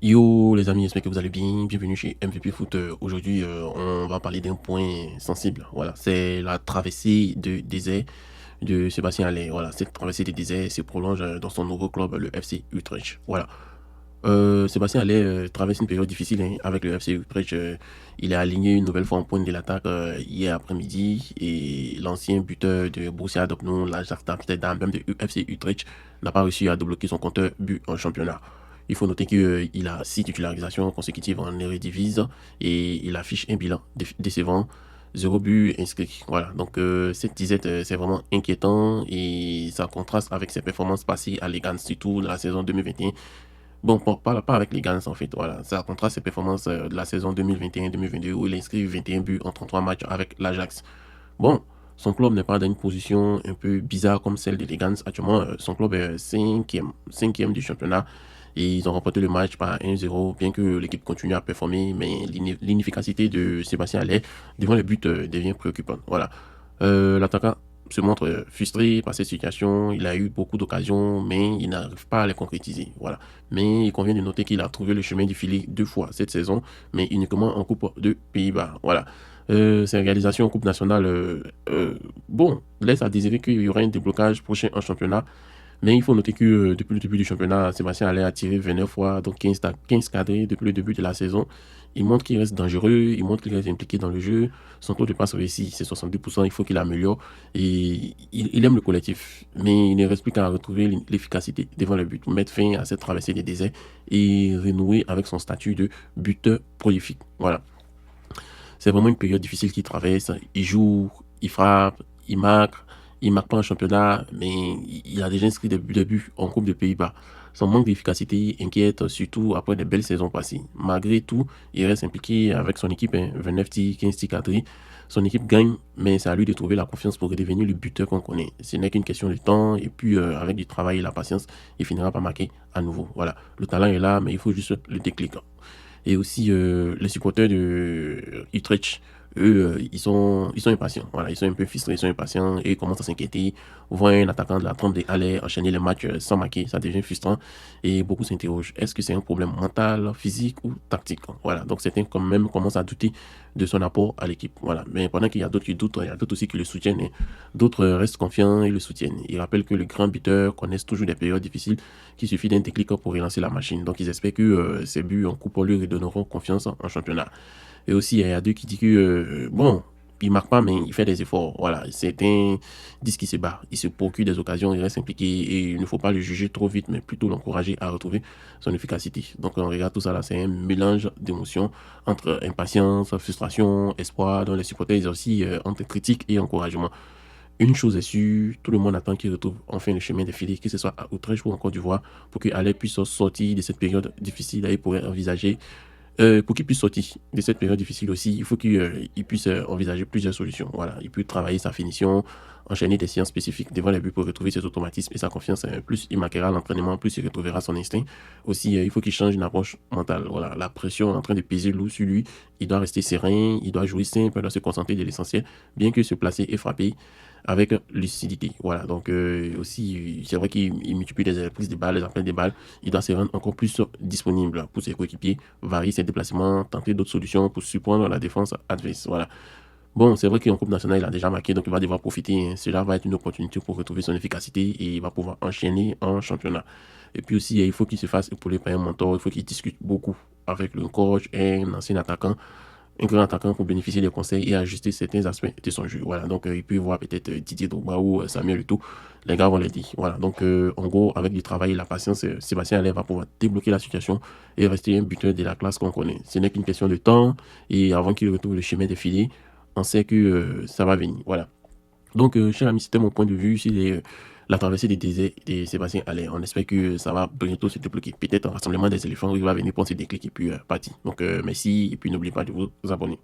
Yo les amis, j'espère que vous allez bien. Bienvenue chez MVP Foot. Aujourd'hui, on va parler d'un point sensible. Voilà, c'est la traversée de désert de Sébastien Haller. Voilà, cette traversée de désert se prolonge dans son nouveau club, le FC Utrecht. Voilà. Sébastien Haller traverse une période difficile hein, avec le FC Utrecht. Il a aligné une nouvelle fois en pointe de l'attaque hier après-midi et l'ancien buteur de Borussia Dortmund, l'Ajax Amsterdam, même de FC Utrecht, n'a pas réussi à débloquer son compteur but en championnat. Il faut noter qu'il a 6 titularisations consécutives en Eredivisie et il affiche un bilan décevant, 0 but inscrit. Voilà, donc cette disette, c'est vraiment inquiétant et ça contraste avec ses performances passées à Ligue 1, surtout dans la saison 2021. Bon, pas avec les Gans en fait, voilà. Ça contraste ses performances de la saison 2021-2022 où il inscrit 21 buts en 33 matchs avec l'Ajax. Bon, son club n'est pas dans une position un peu bizarre comme celle des Legans. Actuellement, son club est cinquième du championnat et ils ont remporté le match par 1-0, bien que l'équipe continue à performer, mais l'inefficacité de Sébastien Haller devant le but devient préoccupante. Voilà. L'attaquant se montre frustré par cette situation. Il a eu beaucoup d'occasions, mais il n'arrive pas à les concrétiser. Voilà. Mais il convient de noter qu'il a trouvé le chemin du filet 2 fois cette saison, mais uniquement en Coupe de Pays-Bas. Voilà. Ses réalisations en Coupe nationale, bon, laisse à désirer qu'il y aura un déblocage prochain en championnat. Mais il faut noter que depuis le début du championnat, Sébastien Haller a tiré 29 fois, donc 15 cadrés depuis le début de la saison. Il montre qu'il reste dangereux, il montre qu'il reste impliqué dans le jeu. Son taux de passe réussi, c'est 72%, il faut qu'il améliore. Et il aime le collectif, mais il ne reste plus qu'à retrouver l'efficacité devant le but, mettre fin à cette traversée des déserts et renouer avec son statut de buteur prolifique. Voilà. C'est vraiment une période difficile qu'il traverse. Il joue, il frappe, il marque pas en championnat, mais il a déjà inscrit des buts en Coupe de Pays-Bas. Son manque d'efficacité inquiète, surtout après des belles saisons passées. Malgré tout, il reste impliqué avec son équipe, hein, 29 tirs, 15 tirs cadrés. Son équipe gagne, mais c'est à lui de trouver la confiance pour redevenir le buteur qu'on connaît. Ce n'est qu'une question de temps, et puis avec du travail et la patience, il finira par marquer à nouveau. Voilà, le talent est là, mais il faut juste le déclic. Et aussi les supporters de Utrecht, eux, ils sont impatients. Voilà, ils sont un peu frustrés, ils sont impatients et ils commencent à s'inquiéter. Voient un attaquant de la trempe aller enchaîner les matchs sans marquer, ça devient frustrant. Et beaucoup s'interrogent, est-ce que c'est un problème mental, physique ou tactique? Voilà, donc certains quand même commencent à douter de son apport à l'équipe. Voilà, mais pendant qu'il y a d'autres qui doutent, il y a d'autres aussi qui le soutiennent. Et d'autres restent confiants et le soutiennent. Ils rappellent que les grands buteurs connaissent toujours des périodes difficiles, qu'il suffit d'un déclic pour relancer la machine. Donc ils espèrent que ces buts en coupe lui redonneront confiance en championnat. Et aussi, il y a deux qui disent que, bon, il marque pas, mais il fait des efforts. Voilà, certains disent qu'il se bat, il se procure des occasions, il reste impliqué et il ne faut pas le juger trop vite, mais plutôt l'encourager à retrouver son efficacité. Donc, on regarde tout ça là, c'est un mélange d'émotions entre impatience, frustration, espoir, dans les supporters, ils aussi entre critique et encouragement. Une chose est sûre, tout le monde attend qu'il retrouve enfin le chemin défilé, que ce soit à Utrecht ou en Côte d'Ivoire, pour que Haller puisse sortir de cette période difficile et pourrait envisager pour qu'il puisse sortir de cette période difficile aussi, il faut qu'il puisse envisager plusieurs solutions. Voilà, il peut travailler sa finition, enchaîner des séances spécifiques devant les buts pour retrouver ses automatismes et sa confiance. Plus il marquera l'entraînement, plus il retrouvera son instinct. Aussi, il faut qu'il change une approche mentale. Voilà, la pression est en train de peser lourd sur lui. Il doit rester serein, il doit jouer simple, il doit se concentrer de l'essentiel, bien que se placer et frapper avec lucidité. Voilà, donc aussi, c'est vrai qu'il multiplie les prises de balles, les appels de balles. Il doit se rendre encore plus disponible pour ses coéquipiers, varier ses déplacements, tenter d'autres solutions pour surprendre la défense adverse. Voilà. Bon, c'est vrai qu'en Coupe nationale, il a déjà marqué, donc il va devoir profiter. Cela va être une opportunité pour retrouver son efficacité et il va pouvoir enchaîner en championnat. Et puis aussi, il faut qu'il se fasse épauler par un mentor, il faut qu'il discute beaucoup avec le coach et un ancien attaquant, un grand attaquant pour bénéficier des conseils et ajuster certains aspects de son jeu. Voilà, donc il peut voir peut-être Didier Drogba ou Samuel Eto'o, les gars vont l'aider. Voilà, donc en gros, avec du travail et la patience, Sébastien Haller va pouvoir débloquer la situation et rester un buteur de la classe qu'on connaît. Ce n'est qu'une question de temps et avant qu'il retrouve le chemin défilé, on sait que ça va venir. Voilà. Donc, cher ami, c'était mon point de vue sur la traversée des déserts de Sébastien Haller. On espère que ça va bientôt se débloquer. Peut-être un rassemblement des éléphants où il va venir prendre ses déclics et puis partir. Donc, merci. Et puis, n'oubliez pas de vous abonner.